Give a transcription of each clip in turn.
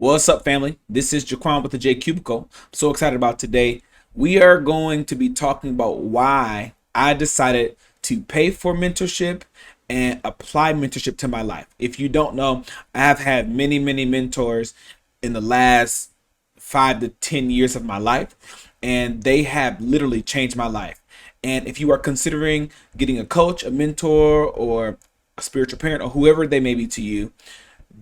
What's up, family? This is Jaquan with the JQUBICLE. I'm so excited about today. We are going to be talking about why I decided to pay for mentorship and apply mentorship to my life. If you don't know, I have had many mentors in the last 5 to 10 years of my life, and they have literally changed my life. And if you are considering getting a coach, a mentor, or a spiritual parent, or whoever they may be to you,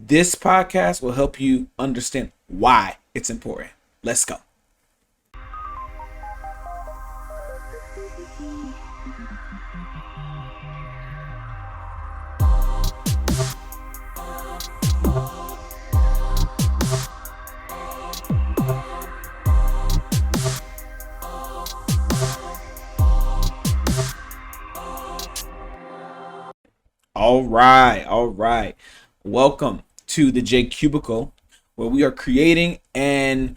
this podcast will help you understand why it's important. Let's go. All right. Welcome to the JQUBICLE, where we are creating an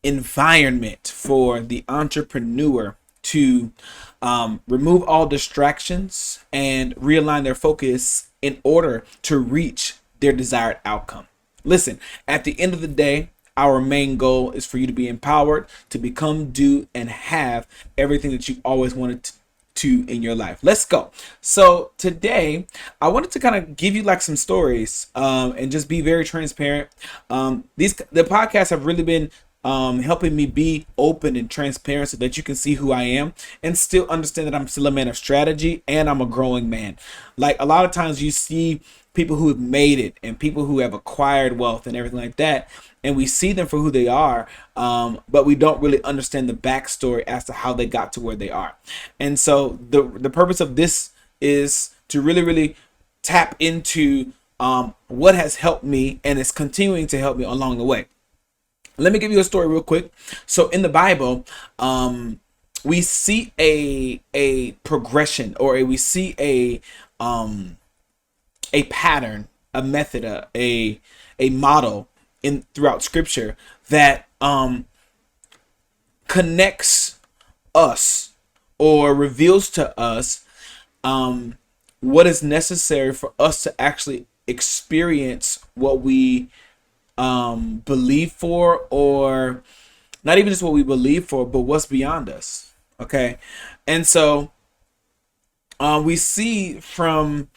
environment for the entrepreneur to remove all distractions and realign their focus in order to reach their desired outcome. Listen, at the end of the day, our main goal is for you to be empowered to become, do, and have everything that you always wanted to in your life. Let's go. So today I wanted to kind of give you like some stories and just be very transparent. The podcasts have really been helping me be open and transparent so that you can see who I am and still understand that I'm still a man of strategy and I'm a growing man. Like a lot of times you see people who have made it and people who have acquired wealth and everything like that, and we see them for who they are, but we don't really understand the backstory as to how they got to where they are. And so the purpose of this is to really tap into what has helped me and is continuing to help me along the way. Let me give you a story real quick. So in the Bible, we see a progression, or we see a pattern, a method, a model in throughout Scripture that connects us or reveals to us what is necessary for us to actually experience what we believe for, or not even just what we believe for, but what's beyond us. Okay, and so we see from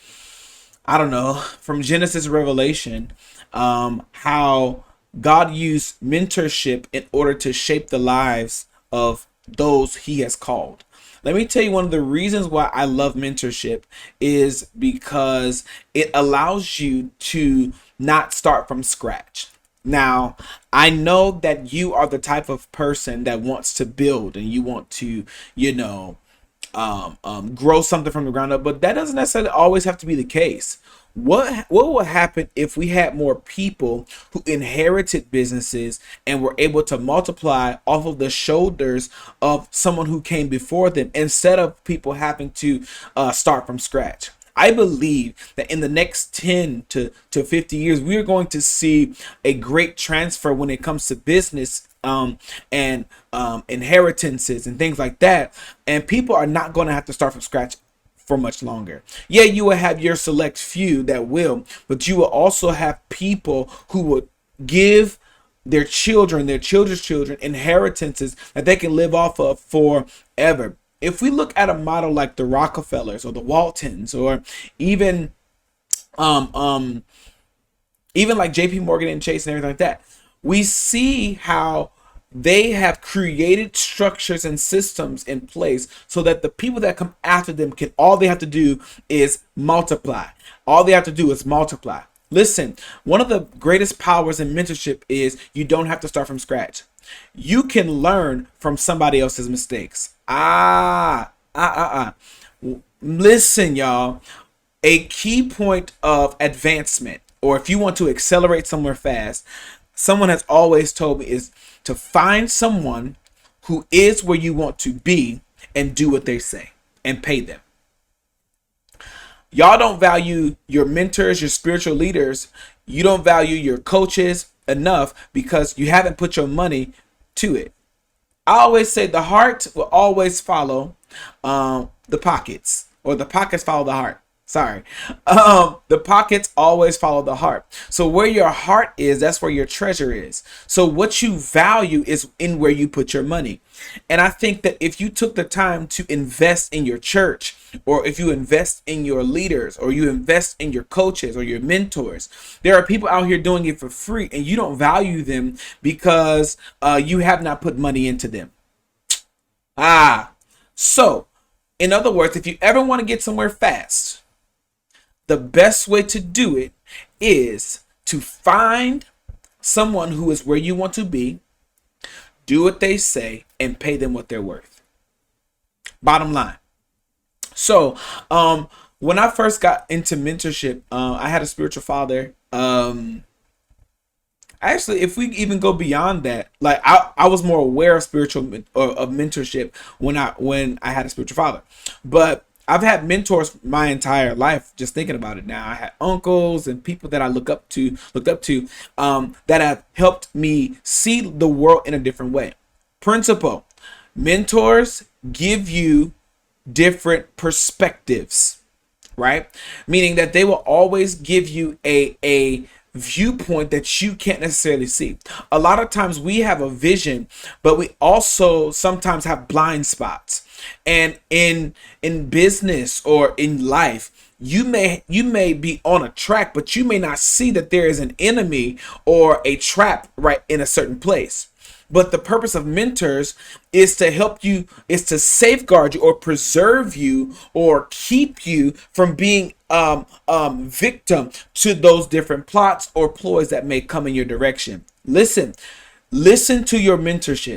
Genesis to Revelation, how God used mentorship in order to shape the lives of those he has called. Let me tell you, one of the reasons why I love mentorship is because it allows you to not start from scratch. Now, I know that you are the type of person that wants to build and you want to, grow something from the ground up, but that doesn't necessarily always have to be the case. What would happen if we had more people who inherited businesses and were able to multiply off of the shoulders of someone who came before them, instead of people having to start from scratch? I believe that in the next 10 to 50 years, we are going to see a great transfer when it comes to business and inheritances and things like that. And people are not going to have to start from scratch for much longer. Yeah, you will have your select few that will, but you will also have people who will give their children, their children's children, inheritances that they can live off of forever. If we look at a model like the Rockefellers or the Waltons, or even like JP Morgan and Chase and everything like that, we see how they have created structures and systems in place so that the people that come after them all they have to do is multiply. All they have to do is multiply. Listen, one of the greatest powers in mentorship is you don't have to start from scratch. You can learn from somebody else's mistakes. Listen, y'all, a key point of advancement, or if you want to accelerate somewhere fast, someone has always told me, is to find someone who is where you want to be and do what they say and pay them. Y'all don't value your mentors, your spiritual leaders. You don't value your coaches enough because you haven't put your money to it. I always say the heart will always follow the pockets, or the pockets follow the heart. Sorry. The pockets always follow the heart. So where your heart is, that's where your treasure is. So what you value is in where you put your money. And I think that if you took the time to invest in your church, or if you invest in your leaders, or you invest in your coaches or your mentors, there are people out here doing it for free and you don't value them because you have not put money into them. So in other words, if you ever want to get somewhere fast, the best way to do it is to find someone who is where you want to be, do what they say, and pay them what they're worth. Bottom line. So, when I first got into mentorship, I had a spiritual father. Actually, if we even go beyond that, like I was more aware of of mentorship when I had a spiritual father, but I've had mentors my entire life. Just thinking about it now, I had uncles and people that I looked up to, that have helped me see the world in a different way. Principle: mentors give you different perspectives, right? Meaning that they will always give you a viewpoint that you can't necessarily see. A lot of times we have a vision, but we also sometimes have blind spots. And in business or in life, you may be on a track, but you may not see that there is an enemy or a trap right in a certain place. But the purpose of mentors is to help you, is to safeguard you or preserve you or keep you from being victim to those different plots or ploys that may come in your direction. Listen to your mentors.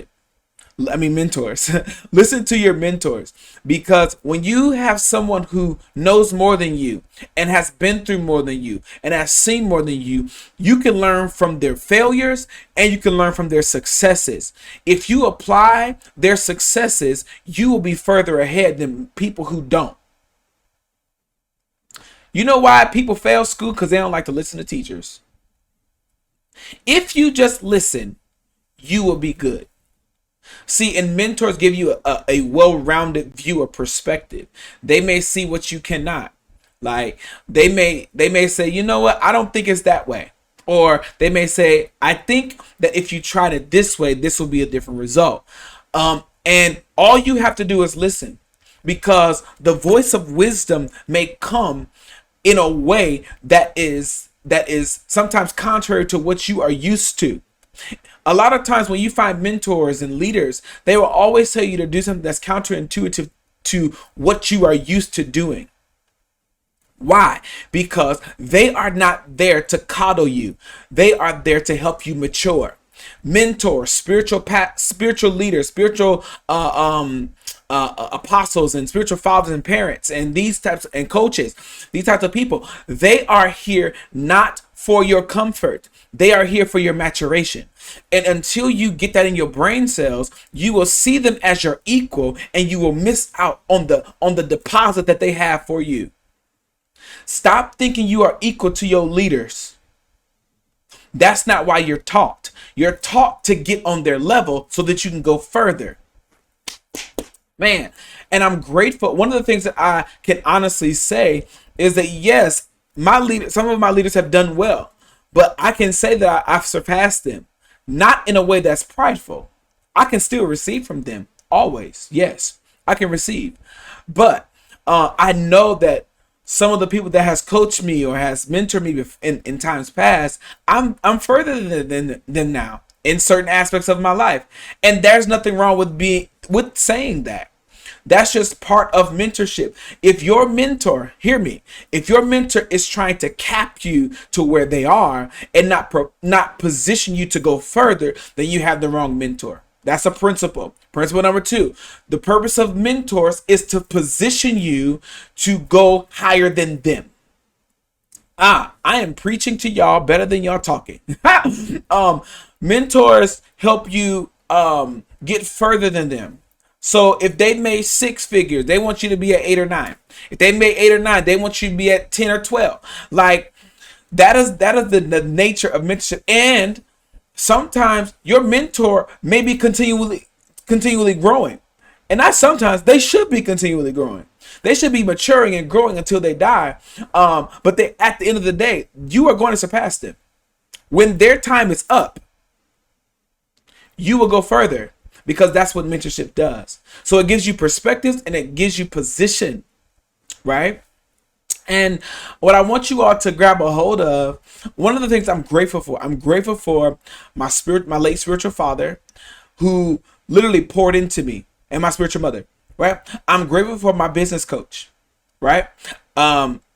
Listen to your mentors, because when you have someone who knows more than you and has been through more than you and has seen more than you, you can learn from their failures and you can learn from their successes. If you apply their successes, you will be further ahead than people who don't. You know why people fail school? Because they don't like to listen to teachers. If you just listen, you will be good. See, and mentors give you a well-rounded view or perspective. They may see what you cannot. Like they may say, you know what, I don't think it's that way. Or they may say, I think that if you tried it this way, this will be a different result. And all you have to do is listen, because the voice of wisdom may come in a way that is sometimes contrary to what you are used to. A lot of times when you find mentors and leaders, they will always tell you to do something that's counterintuitive to what you are used to doing. Why? Because they are not there to coddle you. They are there to help you mature. Mentors, spiritual leaders, spiritual apostles and spiritual fathers and parents and these types and coaches, these types of people, they are here not for your comfort. They are here for your maturation. And until you get that in your brain cells, you will see them as your equal and you will miss out on the deposit that they have for you. Stop thinking you are equal to your leaders. That's not why you're taught. You're taught to get on their level so that you can go further. Man, and I'm grateful. One of the things that I can honestly say is that yes, some of my leaders have done well, but I can say that I've surpassed them, not in a way that's prideful. I can still receive from them always. Yes, I can receive, but I know that some of the people that has coached me or has mentored me in times past, I'm further than them now in certain aspects of my life, and there's nothing wrong with saying that. That's just part of mentorship. If your mentor, hear me, if your mentor is trying to cap you to where they are and not position you to go further, then you have the wrong mentor. That's a principle. Principle number 2, the purpose of mentors is to position you to go higher than them. I am preaching to y'all better than y'all talking. Mentors help you get further than them. So if they made 6 figures, they want you to be at 8 or 9. If they made 8 or 9, they want you to be at 10 or 12. Like that is the nature of mentorship. And sometimes your mentor may be continually growing. And not sometimes, they should be continually growing. They should be maturing and growing until they die. But they, at the end of the day, you are going to surpass them. When their time is up, you will go further, because that's what mentorship does. So it gives you perspectives and it gives you position, right? And what I want you all to grab a hold of, one of the things I'm grateful for my late spiritual father, who literally poured into me, and my spiritual mother, right? I'm grateful for my business coach, right?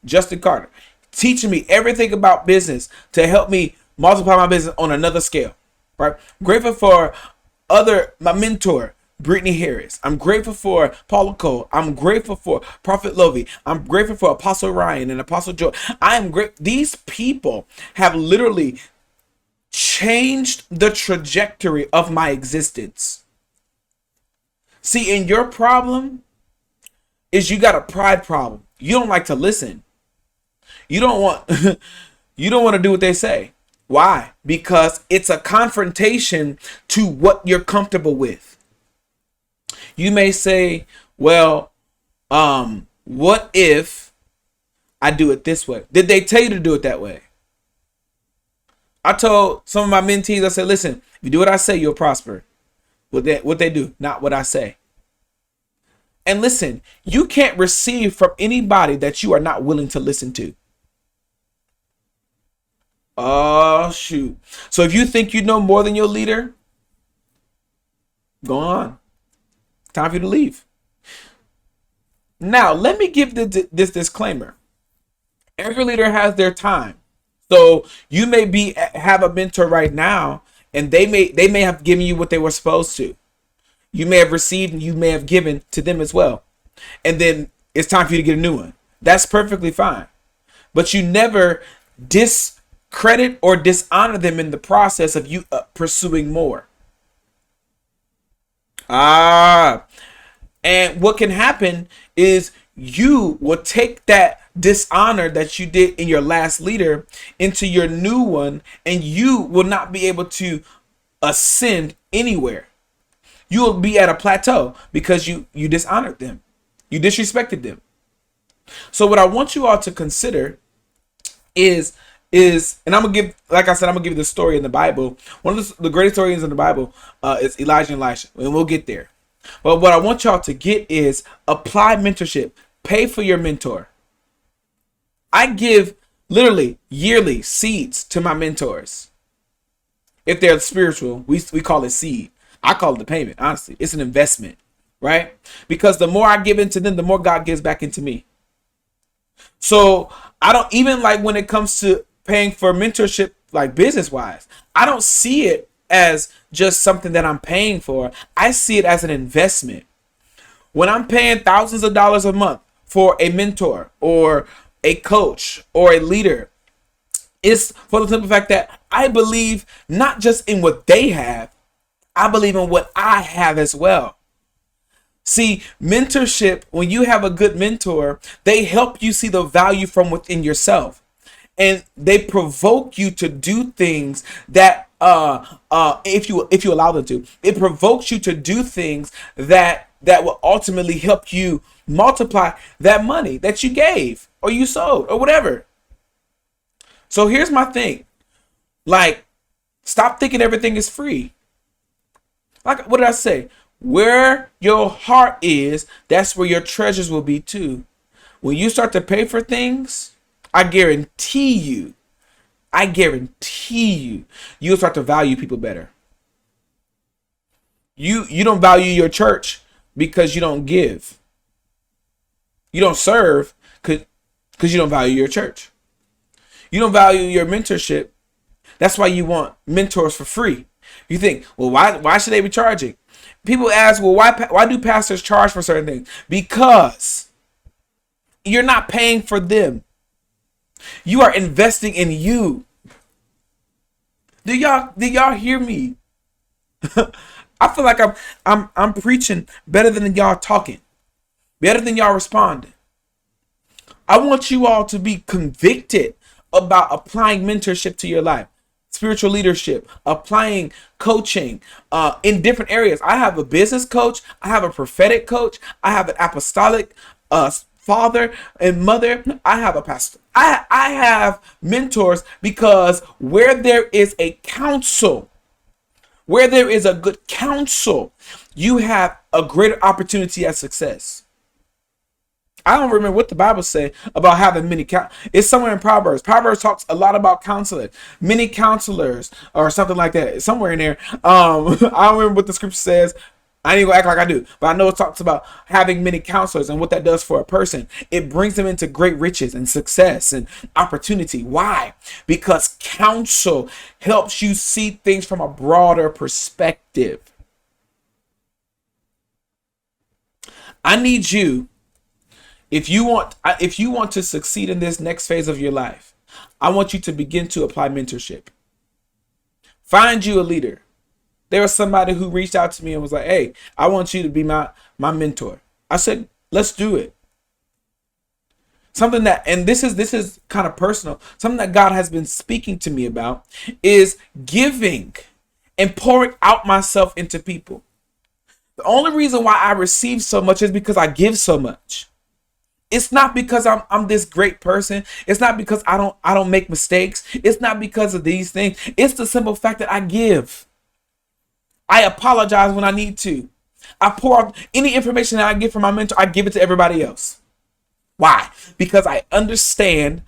Justin Carter, teaching me everything about business to help me multiply my business on another scale, right? Grateful for my mentor, Brittany Harris. I'm grateful for Paula Cole. I'm grateful for Prophet Lovey. I'm grateful for Apostle Ryan and Apostle Joe. I am great. These people have literally changed the trajectory of my existence. See, and your problem is you got a pride problem. You don't like to listen. You don't want to do what they say. Why? Because it's a confrontation to what you're comfortable with. You may say, well, what if I do it this way? Did they tell you to do it that way? I told some of my mentees, I said, listen, if you do what I say, you'll prosper. What they do, not what I say. And listen, you can't receive from anybody that you are not willing to listen to. Oh, shoot. So if you think you know more than your leader, go on. Time for you to leave. Now, let me give this disclaimer. Every leader has their time. So you may have a mentor right now, and they may have given you what they were supposed to. You may have received and you may have given to them as well. And then it's time for you to get a new one. That's perfectly fine. But you never discredit or dishonor them in the process of you pursuing more. And what can happen is you will take that dishonor that you did in your last leader into your new one, and you will not be able to ascend anywhere. You will be at a plateau because you dishonored them. You disrespected them. So what I want you all to consider is, and I'm gonna give, like I said, I'm gonna give you the story in the Bible. One of the greatest stories in the Bible is Elijah and Elisha, and we'll get there. But what I want y'all to get is apply mentorship. Pay for your mentor. I give literally yearly seeds to my mentors. If they're spiritual, we call it seed. I call it the payment. Honestly, it's an investment, right? Because the more I give into them, the more God gives back into me. So I don't even like when it comes to paying for mentorship, like business wise, I don't see it as just something that I'm paying for. I see it as an investment. When I'm paying thousands of dollars a month for a mentor or a coach or a leader, it's for the simple fact that I believe not just in what they have, I believe in what I have as well. See, mentorship, when you have a good mentor, they help you see the value from within yourself. And they provoke you to do things that if you allow them to, it provokes you to do things that will ultimately help you multiply that money that you gave or you sold or whatever. So here's my thing. Like, stop thinking everything is free. Like, what did I say? Where your heart is, that's where your treasures will be too. When you start to pay for things, I guarantee you, you'll start to value people better. You don't value your church because you don't give. You don't serve because you don't value your church. You don't value your mentorship. That's why you want mentors for free. You think, well, why should they be charging? People ask, well, why do pastors charge for certain things? Because you're not paying for them. You are investing in you. Do y'all hear me? I feel like I'm preaching better than y'all talking, better than y'all responding. I want you all to be convicted about applying mentorship to your life, spiritual leadership, applying coaching in different areas. I have a business coach. I have a prophetic coach. I have an apostolic father and mother, I have a pastor. I have mentors, because where there is a counsel, where there is a good counsel, you have a greater opportunity at success. I don't remember what the Bible say about having many it's somewhere in Proverbs. Proverbs talks a lot about counseling, many counselors or something like that. It's somewhere in there. I don't remember what the scripture says. I ain't gonna act like I do, but I know it talks about having many counselors and what that does for a person. It brings them into great riches and success and opportunity. Why? Because counsel helps you see things from a broader perspective. I need you, if you want to succeed in this next phase of your life, I want you to begin to apply mentorship. Find you a leader. There was somebody who reached out to me and was like, hey, I want you to be my mentor. I said, let's do it. Something that, and this is kind of personal, something that God has been speaking to me about is giving and pouring out myself into people. The only reason why I receive so much is because I give so much. It's not because I'm this great person. It's not because I don't make mistakes. It's not because of these things. It's the simple fact that I give. I apologize when I need to. I pour out any information that I get from my mentor, I give it to everybody else. Why? Because I understand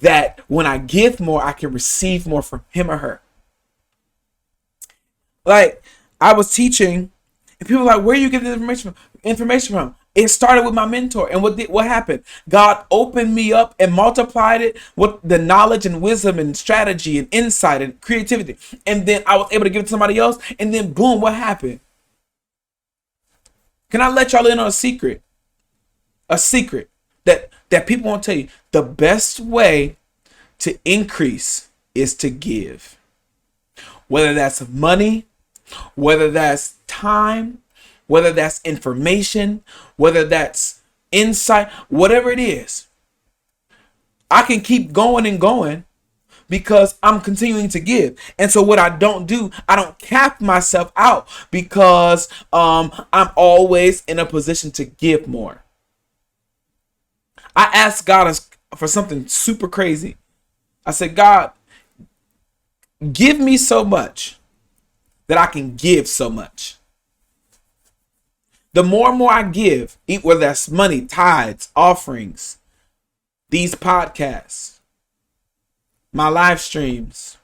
that when I give more, I can receive more from him or her. Like, I was teaching, and people were like, where are you getting this information from? It started with my mentor. And what happened? God opened me up and multiplied it with the knowledge and wisdom and strategy and insight and creativity. And then I was able to give it to somebody else. And then boom, what happened? Can I let y'all in on a secret? A secret that people won't tell you. The best way to increase is to give. Whether that's money, whether that's time, whether that's information, whether that's insight, whatever it is. I can keep going and going because I'm continuing to give. And so what I don't do, I don't cap myself out because I'm always in a position to give more. I asked God for something super crazy. I said, God, give me so much that I can give so much. The more and more I give, whether that's money, tithes, offerings, these podcasts, my live streams,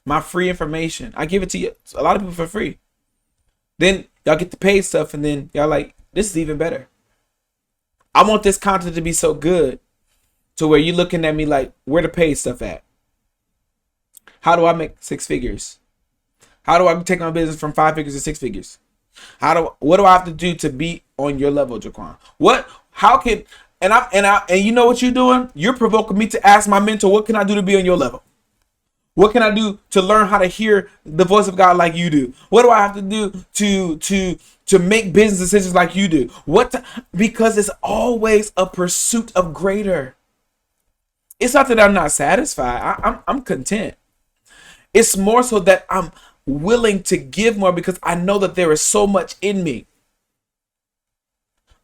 my free information, I give it to you, a lot of people for free. Then y'all get the paid stuff, and then y'all like, this is even better. I want this content to be so good to where you're looking at me like, where the paid stuff at? How do I make 6 figures? How do I take my business from 5 figures to 6 figures? What do I have to do to be on your level, Jaquan? And you know what you're doing? You're provoking me to ask my mentor, what can I do to be on your level? What can I do to learn how to hear the voice of God like you do? What do I have to do to make business decisions like you do? Because it's always a pursuit of greater. It's not that I'm not satisfied. I'm content. It's more so that I'm willing to give more because I know that there is so much in me.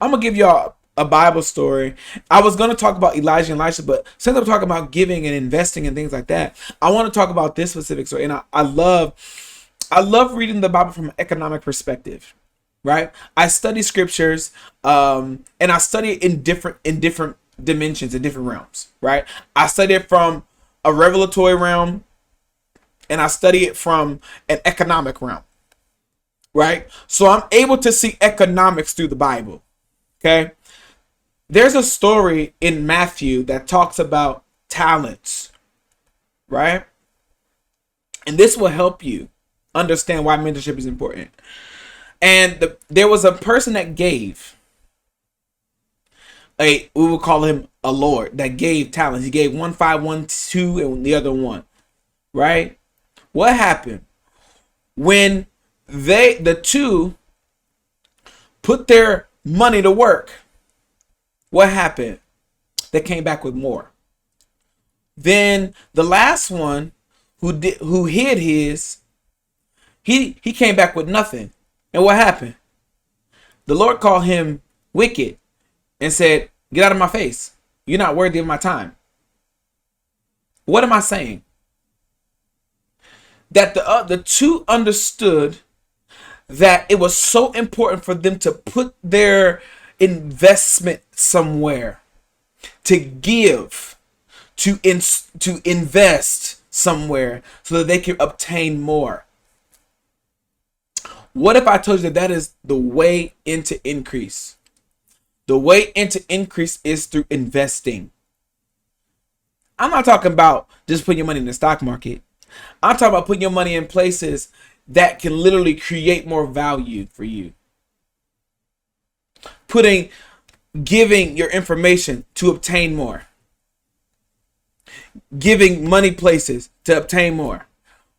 I'm gonna give y'all a Bible story. I was gonna talk about Elijah and Elisha, but since I'm talking about giving and investing and things like that, I want to talk about this specific story. And I love reading the Bible from an economic perspective, right? I study scriptures, and I study it in different dimensions, in different realms, right? I study it from a revelatory realm, and I study it from an economic realm, right? So I'm able to see economics through the Bible, okay? There's a story in Matthew that talks about talents, right? And this will help you understand why mentorship is important. And there was a person that gave, we would call him a Lord, that gave talents. He gave 1, 5, 1, 2, and the other 1, right? What happened when the two put their money to work? What happened? They came back with more. Then the last one who hid his, he came back with nothing. And what happened? The Lord called him wicked and said, Get out of my face. You're not worthy of my time. What am I saying? That the two understood that it was so important for them to put their investment somewhere, to give, to invest somewhere so that they can obtain more. What if I told you that that is the way into increase? The way into increase is through investing. I'm not talking about just putting your money in the stock market. I'm talking about putting your money in places that can literally create more value for you. Giving your information to obtain more. Giving money places to obtain more.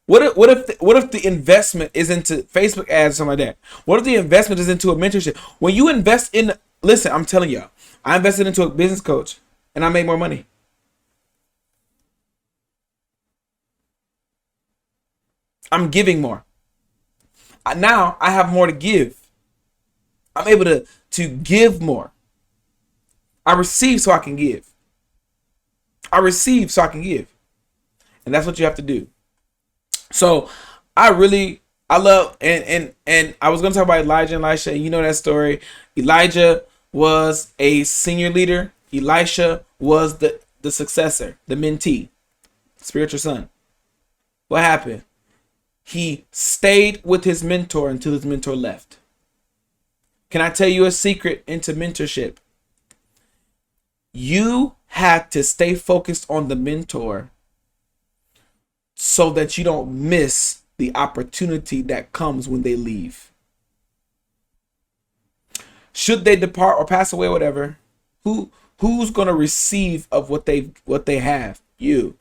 What if the investment is into Facebook ads or something like that? What if the investment is into a mentorship? When you invest in, listen, I'm telling y'all, I invested into a business coach and I made more money. I'm giving more. Now I have more to give. I'm able to give more. I receive so I can give. I receive so I can give. And that's what you have to do. So I love, and I was going to talk about Elijah and Elisha. You know that story. Elijah was a senior leader. Elisha was the successor, the mentee, spiritual son. What happened? He stayed with his mentor until his mentor left. Can I tell you a secret into mentorship? You have to stay focused on the mentor so that you don't miss the opportunity that comes when they leave. Should they depart or pass away, whatever, who's going to receive of what they have? You.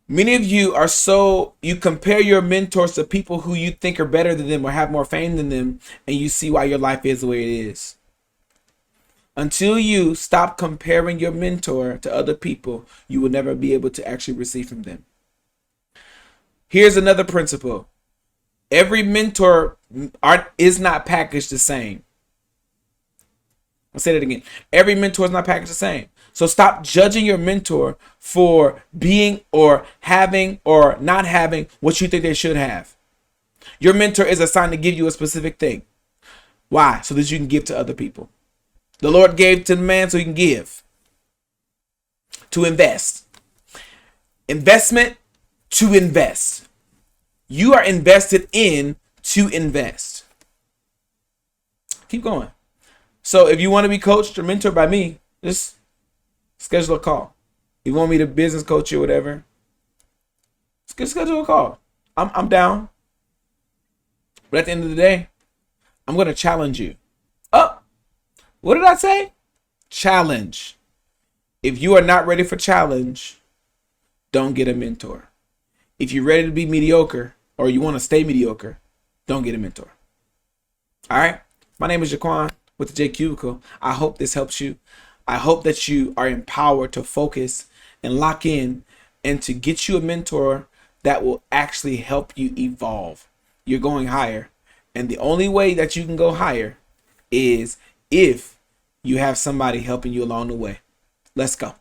Many of you you compare your mentors to people who you think are better than them or have more fame than them, and you see why your life is the way it is. Until you stop comparing your mentor to other people, you will never be able to actually receive from them. Here's another principle. Every mentor is not packaged the same. I'll say that again. Every mentor is not packaged the same. So stop judging your mentor for being or having or not having what you think they should have. Your mentor is assigned to give you a specific thing. Why? So that you can give to other people. The Lord gave to the man so he can give. To invest. Investment to invest. You are invested in to invest. Keep going. So if you want to be coached or mentored by me, just schedule a call. If you want me to business coach you or whatever, schedule a call. I'm down. But at the end of the day, I'm going to challenge you. Oh, what did I say? Challenge. If you are not ready for challenge, don't get a mentor. If you're ready to be mediocre or you want to stay mediocre, don't get a mentor. All right. My name is Jaquan with the JQUBICLE. I hope this helps you. I hope that you are empowered to focus and lock in and to get you a mentor that will actually help you evolve. You're going higher. And the only way that you can go higher is if you have somebody helping you along the way. Let's go.